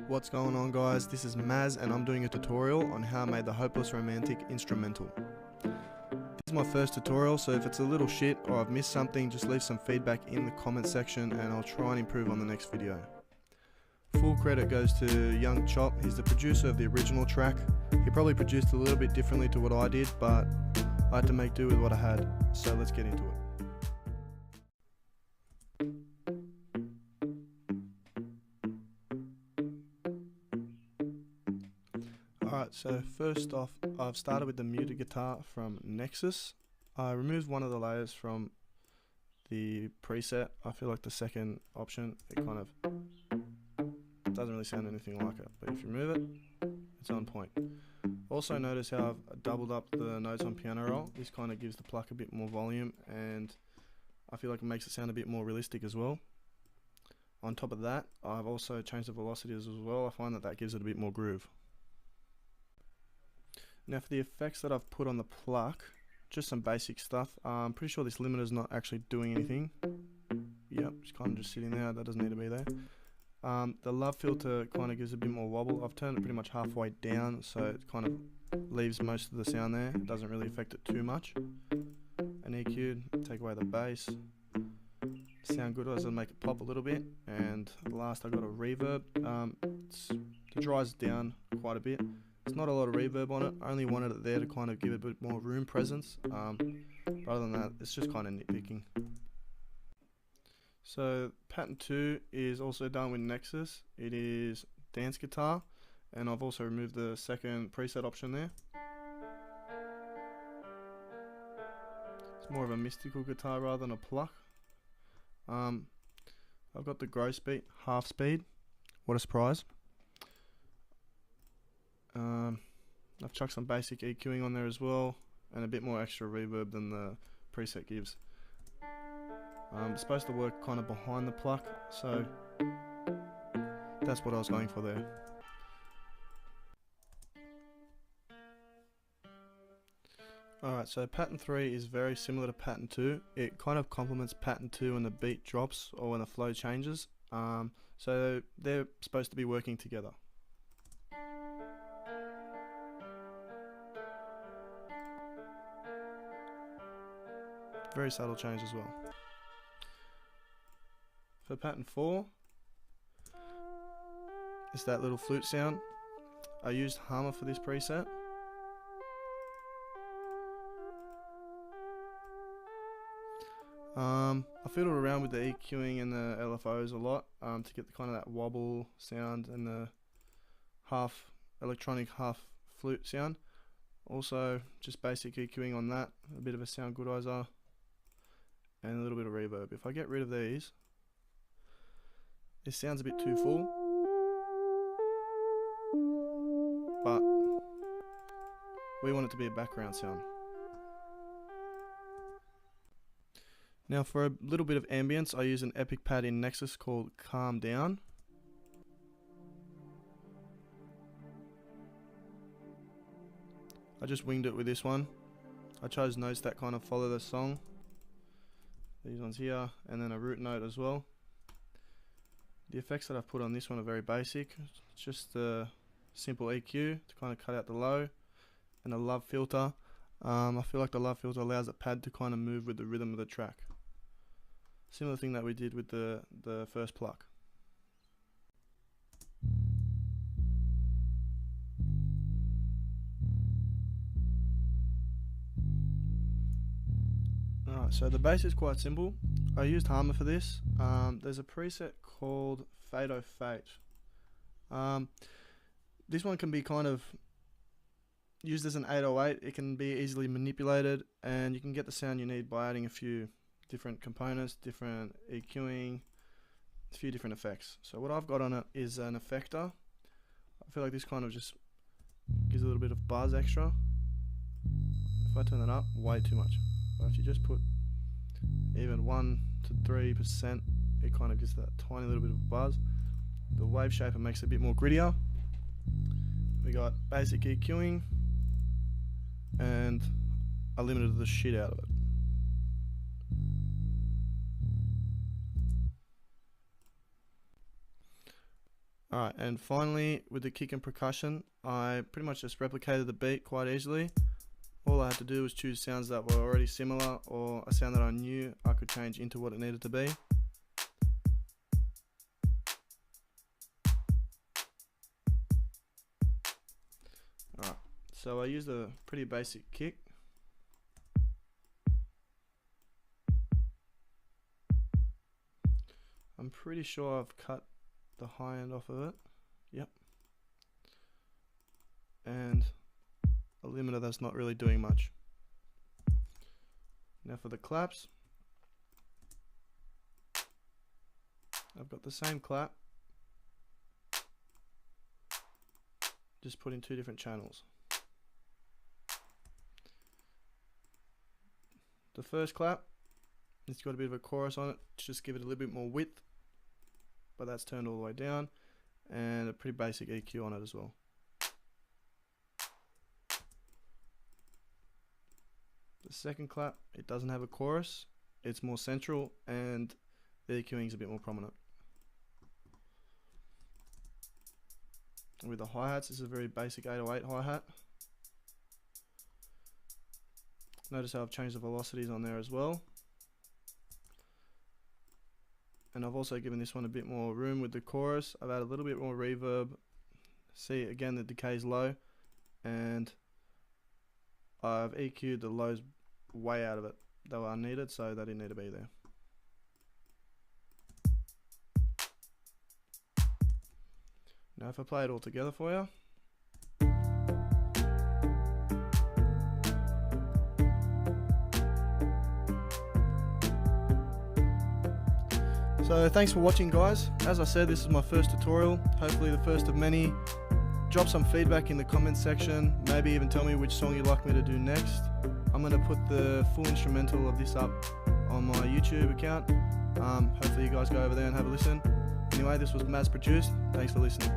What's going on, guys? This is Maz and I'm doing a tutorial on how I made the Hopeless Romantic instrumental. This is my first tutorial, so if it's a little shit or I've missed something, just leave some feedback in the comment section and I'll try and improve on the next video. Full credit goes to Young Chop. He's the producer of the original track. He probably produced it a little bit differently to what I did, but I had to make do with what I had, so let's get into it. Alright, so first off, I've started with the muted guitar from Nexus. I removed one of the layers from the preset. I feel like the second option, it kind of doesn't really sound anything like it, but if you remove it, it's on point. Also notice how I've doubled up the notes on piano roll. This kind of gives the pluck a bit more volume and I feel like it makes it sound a bit more realistic as well. On top of that, I've also changed the velocities as well. I find that gives it a bit more groove. Now for the effects that I've put on the pluck, just some basic stuff. I'm pretty sure this limiter's not actually doing anything. Yep, it's kind of just sitting there, that doesn't need to be there. The love filter kind of gives a bit more wobble. I've turned it pretty much halfway down, so it kind of leaves most of the sound there. It doesn't really affect it too much. An EQ, take away the bass. Sound good, doesn't make it pop a little bit. And last I got a reverb. It dries down quite a bit. There's not a lot of reverb on it. I only wanted it there to kind of give it a bit more room presence. But other than that, it's just kind of nitpicking. So pattern 2 is also done with Nexus. It is dance guitar, and I've also removed the second preset option there. It's more of a mystical guitar rather than a pluck. I've got the gross beat half speed. What a surprise. I've chucked some basic EQing on there as well, and a bit more extra reverb than the preset gives. It's supposed to work kind of behind the pluck, so that's what I was going for there. Alright, so pattern 3 is very similar to pattern 2. It kind of complements pattern 2 when the beat drops or when the flow changes. So they're supposed to be working together. Very subtle change as well. For pattern 4, it's that little flute sound. I used Hammer for this preset. I fiddled around with the EQing and the LFOs a lot to get the kind of that wobble sound and the half electronic, half flute sound. Also, just basic EQing on that, a bit of a sound goodizer, and a little bit of reverb. If I get rid of these, this sounds a bit too full, but we want it to be a background sound. Now for a little bit of ambience, I use an epic pad in Nexus called Calm Down. I just winged it with this one. I chose notes that kind of follow the song. These ones here, and then a root note as well. The effects that I've put on this one are very basic. It's just a simple EQ to kind of cut out the low, and a love filter. I feel like the love filter allows the pad to kind of move with the rhythm of the track. Similar thing that we did with the first pluck. Alright, so the bass is quite simple. I used Hammer for this. There's a preset called Fado Fate. This one can be kind of used as an 808. It can be easily manipulated, and you can get the sound you need by adding a few different components, different EQing, a few different effects. So what I've got on it is an effector. I feel like this kind of just gives a little bit of buzz extra. If I turn that up, way too much. But if you just put even 1 to 3%, it kind of gives that tiny little bit of buzz. The wave shaper makes it a bit more grittier. We got basic EQing, and I limited the shit out of it. Alright, and finally with the kick and percussion, I pretty much just replicated the beat quite easily. All I had to do was choose sounds that were already similar or a sound that I knew I could change into what it needed to be. Alright, so I used a pretty basic kick. I'm pretty sure I've cut the high end off of it. Yep. And a limiter that's not really doing much. Now for the claps, I've got the same clap, just put in 2 different channels. The first clap, it's got a bit of a chorus on it, just give it a little bit more width, but that's turned all the way down, and a pretty basic EQ on it as well. The second clap, it doesn't have a chorus, it's more central, and the EQing is a bit more prominent. And with the hi-hats, this is a very basic 808 hi-hat. Notice how I've changed the velocities on there as well. And I've also given this one a bit more room with the chorus. I've added a little bit more reverb. See, again, the decay is low, and I've EQ'd the lows way out of it. They were unneeded, so they didn't need to be there. Now if I play it all together for you. So thanks for watching, guys. As I said, this is my first tutorial, hopefully the first of many. Drop some feedback in the comments section, maybe even tell me which song you'd like me to do next. I'm going to put the full instrumental of this up on my YouTube account. Hopefully you guys go over there and have a listen. Anyway, this was Maz Produced. Thanks for listening.